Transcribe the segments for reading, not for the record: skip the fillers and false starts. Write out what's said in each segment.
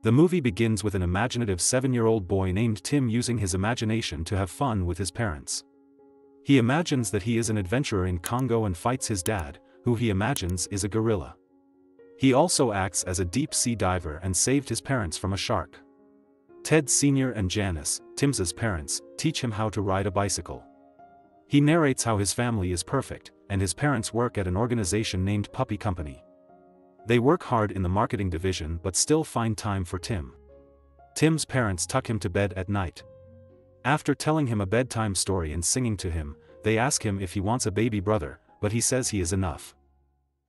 The movie begins with an imaginative 7-year-old boy named Tim using his imagination to have fun with his parents. He imagines that he is an adventurer in Congo and fights his dad, who he imagines is a gorilla. He also acts as a deep-sea diver and saved his parents from a shark. Ted Sr. and Janice, Tim's parents, teach him how to ride a bicycle. He narrates how his family is perfect, and his parents work at an organization named Puppy Company. They work hard in the marketing division but still find time for Tim. Tim's parents tuck him to bed at night. After telling him a bedtime story and singing to him, they ask him if he wants a baby brother, but he says he is enough.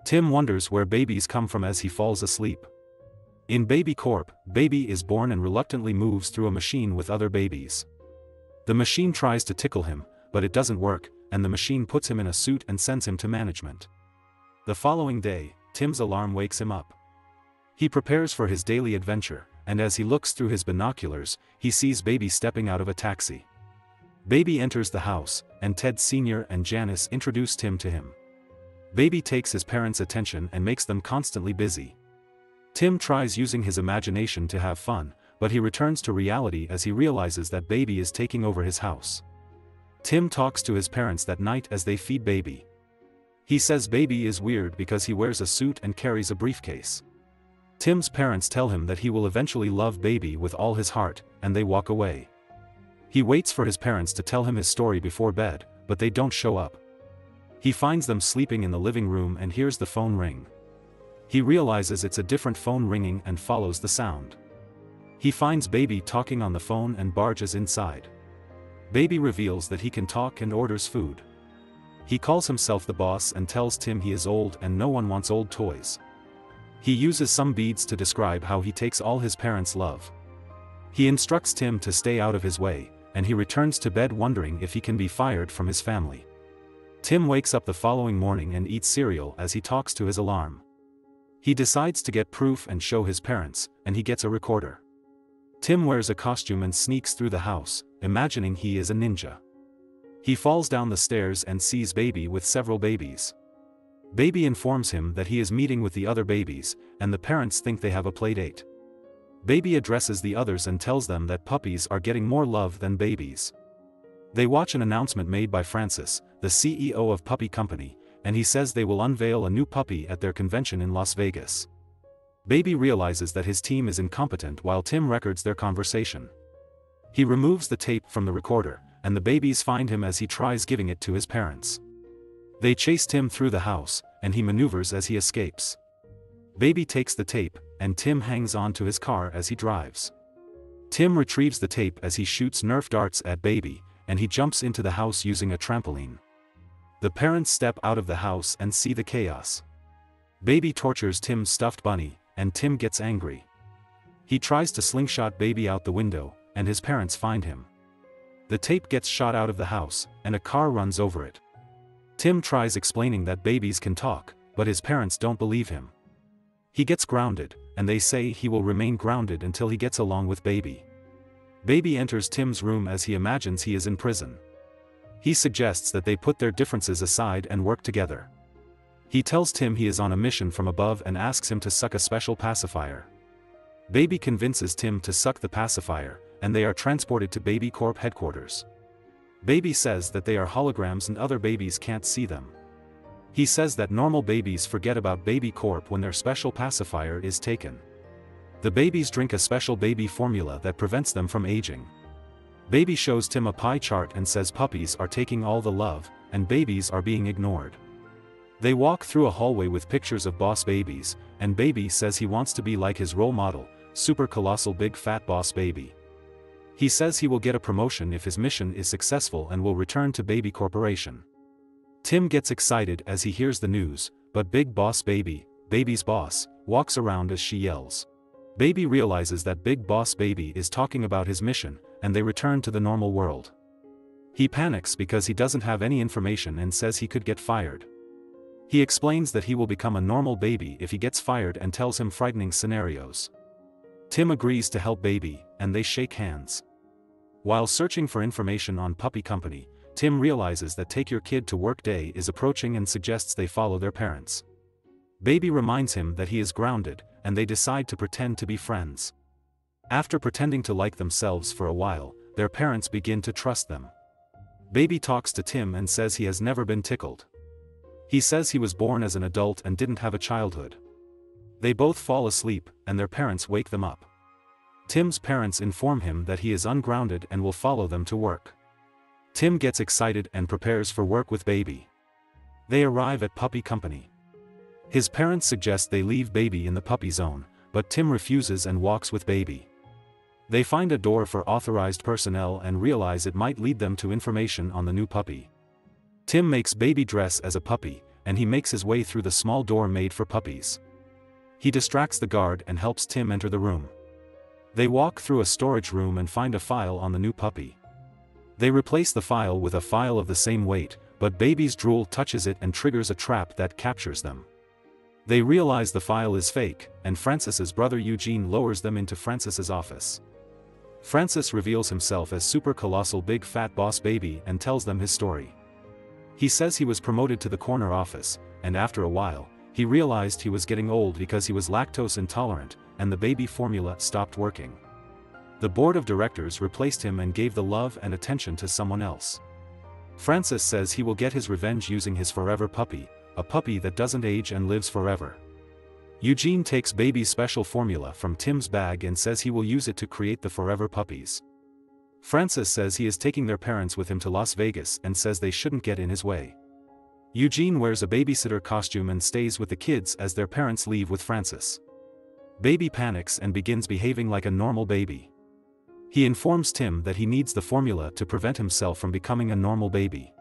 Tim wonders where babies come from as he falls asleep. In Baby Corp, Baby is born and reluctantly moves through a machine with other babies. The machine tries to tickle him, but it doesn't work, and the machine puts him in a suit and sends him to management. The following day, Tim's alarm wakes him up. He prepares for his daily adventure, and as he looks through his binoculars, he sees Baby stepping out of a taxi. Baby enters the house, and Ted Sr. and Janice introduce Tim to him. Baby takes his parents' attention and makes them constantly busy. Tim tries using his imagination to have fun, but he returns to reality as he realizes that Baby is taking over his house. Tim talks to his parents that night as they feed Baby. He says Baby is weird because he wears a suit and carries a briefcase. Tim's parents tell him that he will eventually love Baby with all his heart, and they walk away. He waits for his parents to tell him his story before bed, but they don't show up. He finds them sleeping in the living room and hears the phone ring. He realizes it's a different phone ringing and follows the sound. He finds Baby talking on the phone and barges inside. Baby reveals that he can talk and orders food. He calls himself the boss and tells Tim he is old and no one wants old toys. He uses some beads to describe how he takes all his parents' love. He instructs Tim to stay out of his way, and he returns to bed wondering if he can be fired from his family. Tim wakes up the following morning and eats cereal as he talks to his alarm. He decides to get proof and show his parents, and he gets a recorder. Tim wears a costume and sneaks through the house, imagining he is a ninja. He falls down the stairs and sees Baby with several babies. Baby informs him that he is meeting with the other babies, and the parents think they have a playdate. Baby addresses the others and tells them that puppies are getting more love than babies. They watch an announcement made by Francis, the CEO of Puppy Company, and he says they will unveil a new puppy at their convention in Las Vegas. Baby realizes that his team is incompetent while Tim records their conversation. He removes the tape from the recorder, and the babies find him as he tries giving it to his parents. They chase Tim through the house, and he maneuvers as he escapes. Baby takes the tape, and Tim hangs on to his car as he drives. Tim retrieves the tape as he shoots Nerf darts at Baby, and he jumps into the house using a trampoline. The parents step out of the house and see the chaos. Baby tortures Tim's stuffed bunny, and Tim gets angry. He tries to slingshot Baby out the window, and his parents find him. The tape gets shot out of the house, and a car runs over it. Tim tries explaining that babies can talk, but his parents don't believe him. He gets grounded, and they say he will remain grounded until he gets along with Baby. Baby enters Tim's room as he imagines he is in prison. He suggests that they put their differences aside and work together. He tells Tim he is on a mission from above and asks him to suck a special pacifier. Baby convinces Tim to suck the pacifier, and they are transported to Baby Corp headquarters. Baby says that they are holograms and other babies can't see them. He says that normal babies forget about Baby Corp when their special pacifier is taken. The babies drink a special baby formula that prevents them from aging. Baby shows Tim a pie chart and says puppies are taking all the love, and babies are being ignored. They walk through a hallway with pictures of boss babies, and Baby says he wants to be like his role model, super colossal big fat boss Baby. He says he will get a promotion if his mission is successful and will return to Baby Corporation. Tim gets excited as he hears the news, but Big Boss Baby, Baby's boss, walks around as she yells. Baby realizes that Big Boss Baby is talking about his mission, and they return to the normal world. He panics because he doesn't have any information and says he could get fired. He explains that he will become a normal baby if he gets fired and tells him frightening scenarios. Tim agrees to help Baby, and they shake hands. While searching for information on Puppy Company, Tim realizes that Take Your Kid to Work Day is approaching and suggests they follow their parents. Baby reminds him that he is grounded, and they decide to pretend to be friends. After pretending to like themselves for a while, their parents begin to trust them. Baby talks to Tim and says he has never been tickled. He says he was born as an adult and didn't have a childhood. They both fall asleep, and their parents wake them up. Tim's parents inform him that he is ungrounded and will follow them to work. Tim gets excited and prepares for work with Baby. They arrive at Puppy Company. His parents suggest they leave Baby in the puppy zone, but Tim refuses and walks with Baby. They find a door for authorized personnel and realize it might lead them to information on the new puppy. Tim makes Baby dress as a puppy, and he makes his way through the small door made for puppies. He distracts the guard and helps Tim enter the room. They walk through a storage room and find a file on the new puppy. They replace the file with a file of the same weight, but Baby's drool touches it and triggers a trap that captures them. They realize the file is fake, and Francis's brother Eugene lowers them into Francis's office. Francis reveals himself as super colossal big fat boss Baby and tells them his story. He says he was promoted to the corner office, and after a while, he realized he was getting old because he was lactose intolerant, and the baby formula stopped working. The board of directors replaced him and gave the love and attention to someone else. Francis says he will get his revenge using his forever puppy, a puppy that doesn't age and lives forever. Eugene takes Baby's special formula from Tim's bag and says he will use it to create the forever puppies. Francis says he is taking their parents with him to Las Vegas and says they shouldn't get in his way. Eugene wears a babysitter costume and stays with the kids as their parents leave with Francis. Baby panics and begins behaving like a normal baby. He informs Tim that he needs the formula to prevent himself from becoming a normal baby.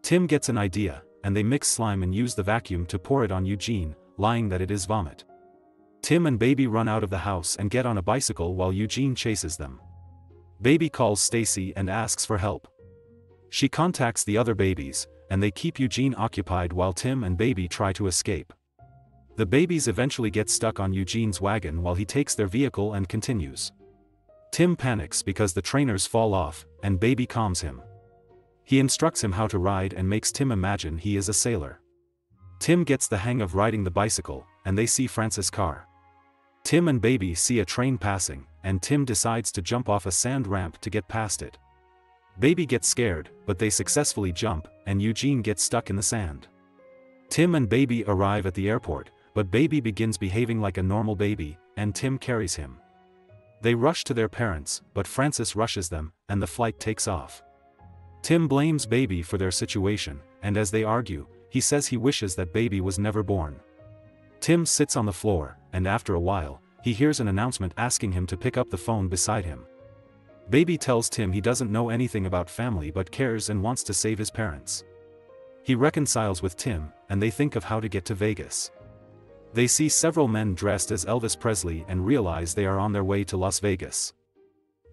Tim gets an idea, and they mix slime and use the vacuum to pour it on Eugene, lying that it is vomit. Tim and Baby run out of the house and get on a bicycle while Eugene chases them. Baby calls Stacy and asks for help. She contacts the other babies, and they keep Eugene occupied while Tim and Baby try to escape. The babies eventually get stuck on Eugene's wagon while he takes their vehicle and continues. Tim panics because the trainers fall off, and Baby calms him. He instructs him how to ride and makes Tim imagine he is a sailor. Tim gets the hang of riding the bicycle, and they see Francis' car. Tim and Baby see a train passing, and Tim decides to jump off a sand ramp to get past it. Baby gets scared, but they successfully jump, and Eugene gets stuck in the sand. Tim and Baby arrive at the airport, but Baby begins behaving like a normal baby, and Tim carries him. They rush to their parents, but Francis rushes them, and the flight takes off. Tim blames Baby for their situation, and as they argue, he says he wishes that Baby was never born. Tim sits on the floor, and after a while, he hears an announcement asking him to pick up the phone beside him. Baby tells Tim he doesn't know anything about family but cares and wants to save his parents. He reconciles with Tim, and they think of how to get to Vegas. They see several men dressed as Elvis Presley and realize they are on their way to Las Vegas.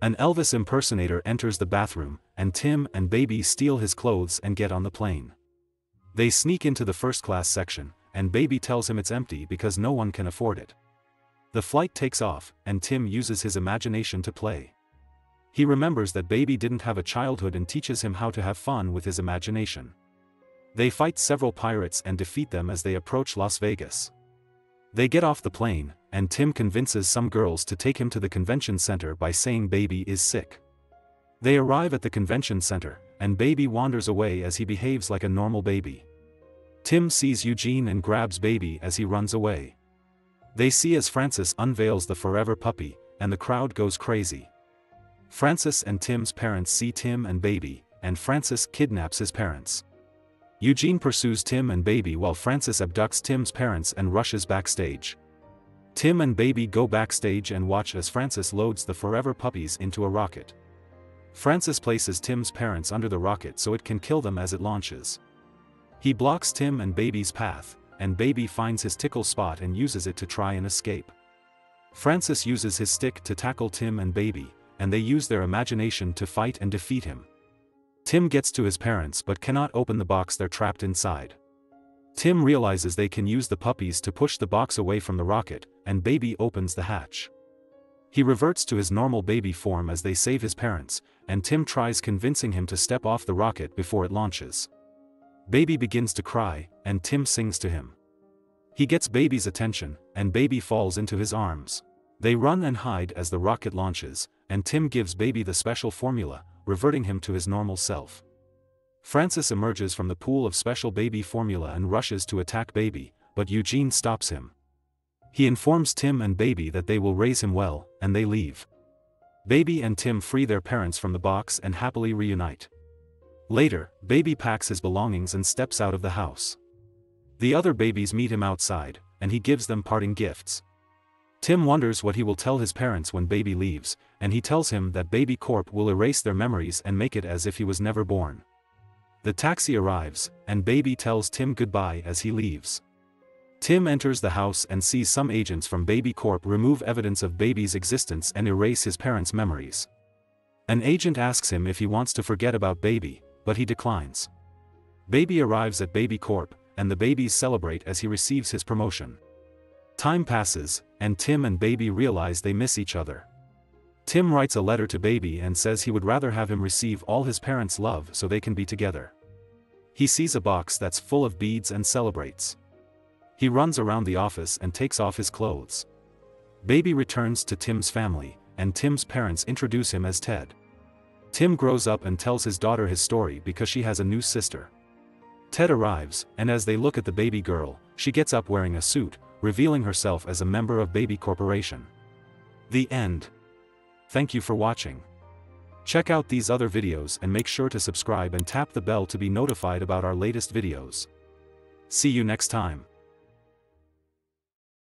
An Elvis impersonator enters the bathroom, and Tim and Baby steal his clothes and get on the plane. They sneak into the first-class section, and Baby tells him it's empty because no one can afford it. The flight takes off, and Tim uses his imagination to play. He remembers that Baby didn't have a childhood and teaches him how to have fun with his imagination. They fight several pirates and defeat them as they approach Las Vegas. They get off the plane, and Tim convinces some girls to take him to the convention center by saying Baby is sick. They arrive at the convention center, and Baby wanders away as he behaves like a normal baby. Tim sees Eugene and grabs Baby as he runs away. They see as Francis unveils the forever puppy, and the crowd goes crazy. Francis and Tim's parents see Tim and Baby, and Francis kidnaps his parents. Eugene pursues Tim and Baby while Francis abducts Tim's parents and rushes backstage. Tim and Baby go backstage and watch as Francis loads the forever puppies into a rocket. Francis places Tim's parents under the rocket so it can kill them as it launches. He blocks Tim and Baby's path, and Baby finds his tickle spot and uses it to try and escape. Francis uses his stick to tackle Tim and Baby, and they use their imagination to fight and defeat him. Tim gets to his parents but cannot open the box they're trapped inside. Tim realizes they can use the puppies to push the box away from the rocket, and Baby opens the hatch. He reverts to his normal baby form as they save his parents, and Tim tries convincing him to step off the rocket before it launches. Baby begins to cry, and Tim sings to him. He gets Baby's attention, and Baby falls into his arms. They run and hide as the rocket launches, and Tim gives Baby the special formula, reverting him to his normal self. Francis emerges from the pool of special baby formula and rushes to attack Baby, but Eugene stops him. He informs Tim and Baby that they will raise him well, and they leave. Baby and Tim free their parents from the box and happily reunite. Later, Baby packs his belongings and steps out of the house. The other babies meet him outside, and he gives them parting gifts. Tim wonders what he will tell his parents when Baby leaves, and he tells him that Baby Corp will erase their memories and make it as if he was never born. The taxi arrives, and Baby tells Tim goodbye as he leaves. Tim enters the house and sees some agents from Baby Corp remove evidence of Baby's existence and erase his parents' memories. An agent asks him if he wants to forget about Baby, but he declines. Baby arrives at Baby Corp, and the babies celebrate as he receives his promotion. Time passes, and Tim and Baby realize they miss each other. Tim writes a letter to Baby and says he would rather have him receive all his parents' love so they can be together. He sees a box that's full of beads and celebrates. He runs around the office and takes off his clothes. Baby returns to Tim's family, and Tim's parents introduce him as Ted. Tim grows up and tells his daughter his story because she has a new sister. Ted arrives, and as they look at the baby girl, she gets up wearing a suit, revealing herself as a member of Baby Corporation. The end. Thank you for watching. Check out these other videos and make sure to subscribe and tap the bell to be notified about our latest videos. See you next time.